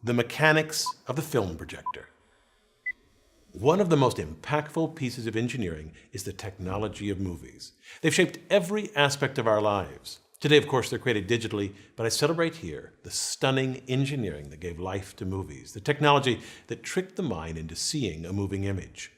The mechanics of the film projector. One of the most impactful pieces of engineering is the technology of movies. They've shaped every aspect of our lives. Today, of course, they're created digitally, but I celebrate here the stunning engineering that gave life to movies, the technology that tricked the mind into seeing a moving image.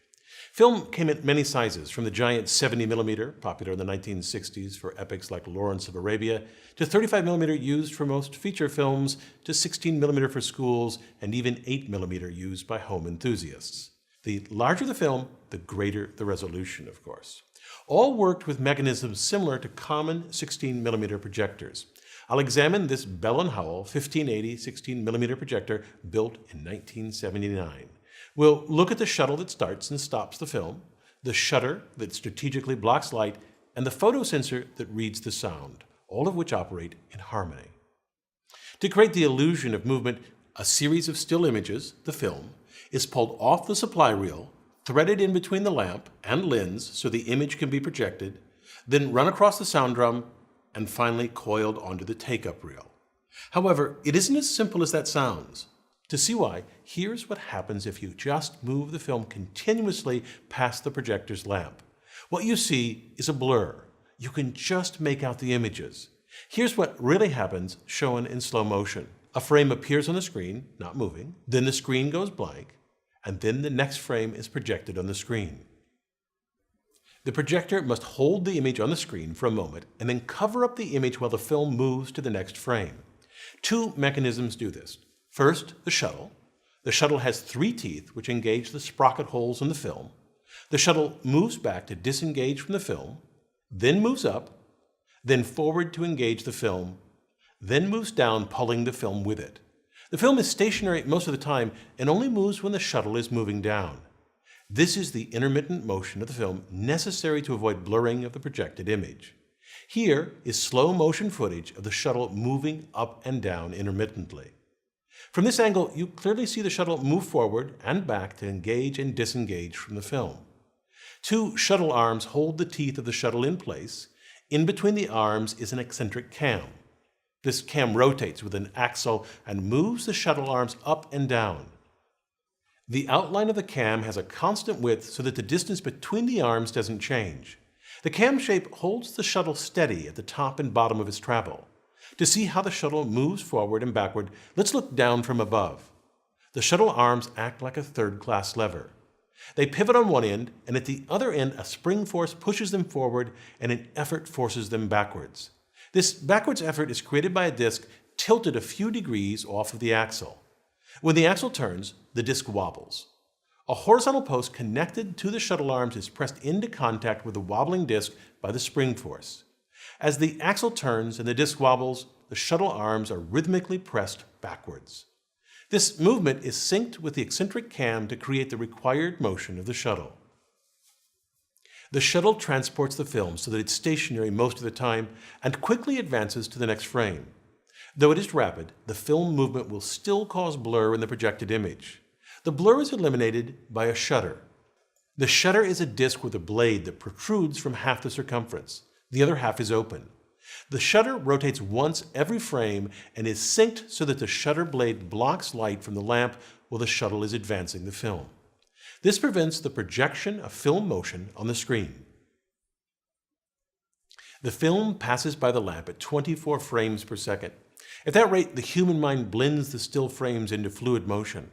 Film came in many sizes, from the giant 70mm, popular in the 1960s for epics like Lawrence of Arabia, to 35mm used for most feature films, to 16mm for schools, and even 8mm used by home enthusiasts. The larger the film, the greater the resolution, of course. All worked with mechanisms similar to common 16mm projectors. I'll examine this Bell & Howell 1580 16mm projector built in 1979. We'll look at the shuttle that starts and stops the film, the shutter that strategically blocks light, and the photosensor that reads the sound, all of which operate in harmony. To create the illusion of movement, a series of still images, the film, is pulled off the supply reel, threaded in between the lamp and lens so the image can be projected, then run across the sound drum, and finally coiled onto the take-up reel. However, it isn't as simple as that sounds. To see why, here's what happens if you just move the film continuously past the projector's lamp. What you see is a blur. You can just make out the images. Here's what really happens shown in slow motion. A frame appears on the screen, not moving, then the screen goes blank, and then the next frame is projected on the screen. The projector must hold the image on the screen for a moment and then cover up the image while the film moves to the next frame. Two mechanisms do this. First, the shuttle. The shuttle has 3 teeth which engage the sprocket holes in the film. The shuttle moves back to disengage from the film, then moves up, then forward to engage the film, then moves down, pulling the film with it. The film is stationary most of the time and only moves when the shuttle is moving down. This is the intermittent motion of the film necessary to avoid blurring of the projected image. Here is slow motion footage of the shuttle moving up and down intermittently. From this angle, you clearly see the shuttle move forward and back to engage and disengage from the film. 2 shuttle arms hold the teeth of the shuttle in place. In between the arms is an eccentric cam. This cam rotates with an axle and moves the shuttle arms up and down. The outline of the cam has a constant width so that the distance between the arms doesn't change. The cam shape holds the shuttle steady at the top and bottom of its travel. To see how the shuttle moves forward and backward, let's look down from above. The shuttle arms act like a third-class lever. They pivot on one end, and at the other end a spring force pushes them forward and an effort forces them backwards. This backwards effort is created by a disc tilted a few degrees off of the axle. When the axle turns, the disc wobbles. A horizontal post connected to the shuttle arms is pressed into contact with the wobbling disc by the spring force. As the axle turns and the disc wobbles, the shuttle arms are rhythmically pressed backwards. This movement is synced with the eccentric cam to create the required motion of the shuttle. The shuttle transports the film so that it's stationary most of the time and quickly advances to the next frame. Though it is rapid, the film movement will still cause blur in the projected image. The blur is eliminated by a shutter. The shutter is a disc with a blade that protrudes from half the circumference. The other half is open. The shutter rotates once every frame and is synced so that the shutter blade blocks light from the lamp while the shuttle is advancing the film. This prevents the projection of film motion on the screen. The film passes by the lamp at 24 frames per second. At that rate, the human mind blends the still frames into fluid motion.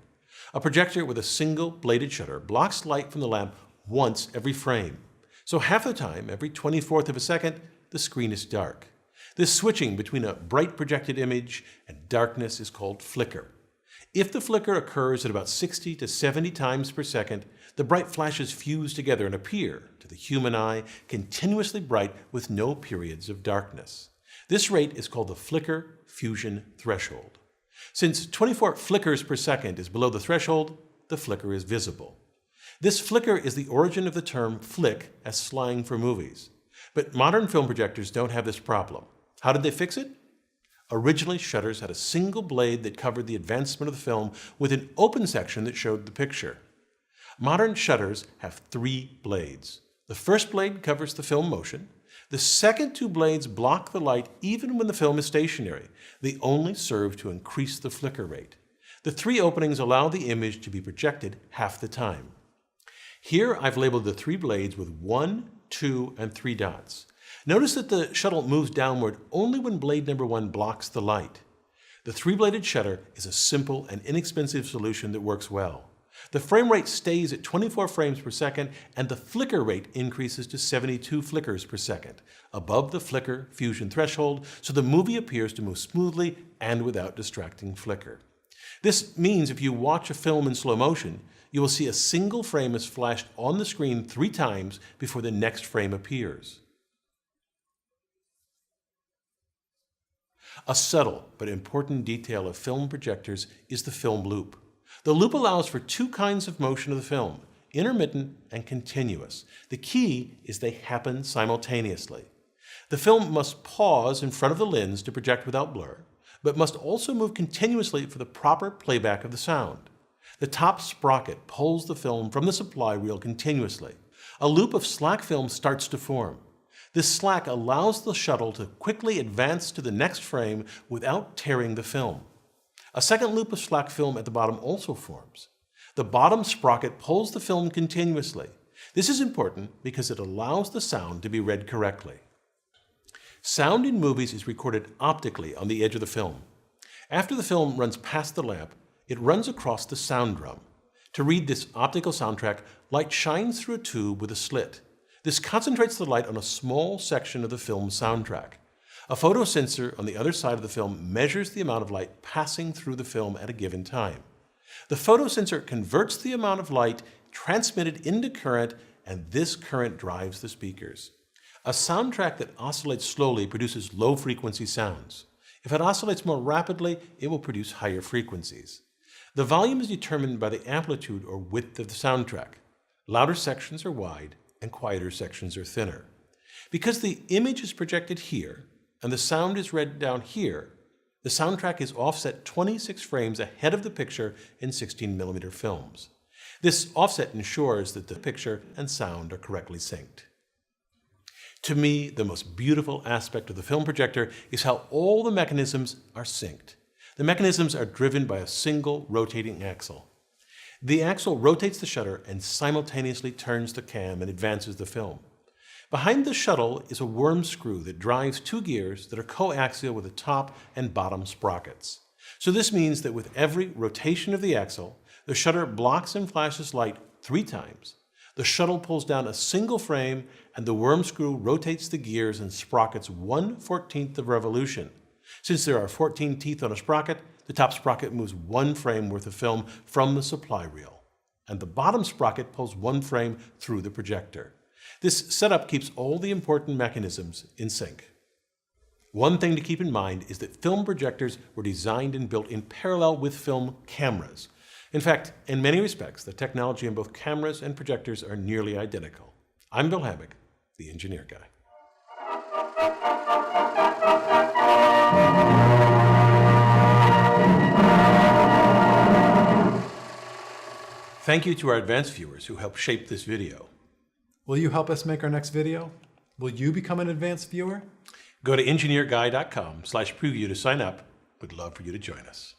A projector with a single bladed shutter blocks light from the lamp once every frame. So half the time, every 24th of a second, the screen is dark. This switching between a bright projected image and darkness is called flicker. If the flicker occurs at about 60 to 70 times per second, the bright flashes fuse together and appear, to the human eye, continuously bright with no periods of darkness. This rate is called the flicker fusion threshold. Since 24 flickers per second is below the threshold, the flicker is visible. This flicker is the origin of the term flick as slang for movies. But modern film projectors don't have this problem. How did they fix it? Originally, shutters had a single blade that covered the advancement of the film with an open section that showed the picture. Modern shutters have 3 blades. The first blade covers the film motion. The second 2 blades block the light even when the film is stationary. They only serve to increase the flicker rate. The 3 openings allow the image to be projected half the time. Here I've labeled the 3 blades with 1, 2, and 3 dots. Notice that the shuttle moves downward only when blade number 1 blocks the light. The 3-bladed shutter is a simple and inexpensive solution that works well. The frame rate stays at 24 frames per second, and the flicker rate increases to 72 flickers per second, above the flicker fusion threshold, so the movie appears to move smoothly and without distracting flicker. This means if you watch a film in slow motion, you will see a single frame is flashed on the screen 3 times before the next frame appears. A subtle but important detail of film projectors is the film loop. The loop allows for 2 kinds of motion of the film, intermittent and continuous. The key is they happen simultaneously. The film must pause in front of the lens to project without blur, but must also move continuously for the proper playback of the sound. The top sprocket pulls the film from the supply reel continuously. A loop of slack film starts to form. This slack allows the shuttle to quickly advance to the next frame without tearing the film. A second loop of slack film at the bottom also forms. The bottom sprocket pulls the film continuously. This is important because it allows the sound to be read correctly. Sound in movies is recorded optically on the edge of the film. After the film runs past the lamp, it runs across the sound drum. To read this optical soundtrack, light shines through a tube with a slit. This concentrates the light on a small section of the film soundtrack. A photosensor on the other side of the film measures the amount of light passing through the film at a given time. The photosensor converts the amount of light transmitted into current, and this current drives the speakers. A soundtrack that oscillates slowly produces low-frequency sounds. If it oscillates more rapidly, it will produce higher frequencies. The volume is determined by the amplitude or width of the soundtrack. Louder sections are wide, and quieter sections are thinner. Because the image is projected here, and the sound is read down here, the soundtrack is offset 26 frames ahead of the picture in 16mm films. This offset ensures that the picture and sound are correctly synced. To me, the most beautiful aspect of the film projector is how all the mechanisms are synced. The mechanisms are driven by a single rotating axle. The axle rotates the shutter and simultaneously turns the cam and advances the film. Behind the shuttle is a worm screw that drives 2 gears that are coaxial with the top and bottom sprockets. So this means that with every rotation of the axle, the shutter blocks and flashes light 3 times. The shuttle pulls down a single frame, and the worm screw rotates the gears and sprockets 1/14 of revolution. Since there are 14 teeth on a sprocket, the top sprocket moves 1 frame worth of film from the supply reel, and the bottom sprocket pulls 1 frame through the projector. This setup keeps all the important mechanisms in sync. One thing to keep in mind is that film projectors were designed and built in parallel with film cameras. In fact, in many respects, the technology in both cameras and projectors are nearly identical. I'm Bill Hammack, the Engineer Guy. Thank you to our advanced viewers who helped shape this video. Will you help us make our next video? Will you become an advanced viewer? Go to engineerguy.com/preview to sign up. We'd love for you to join us.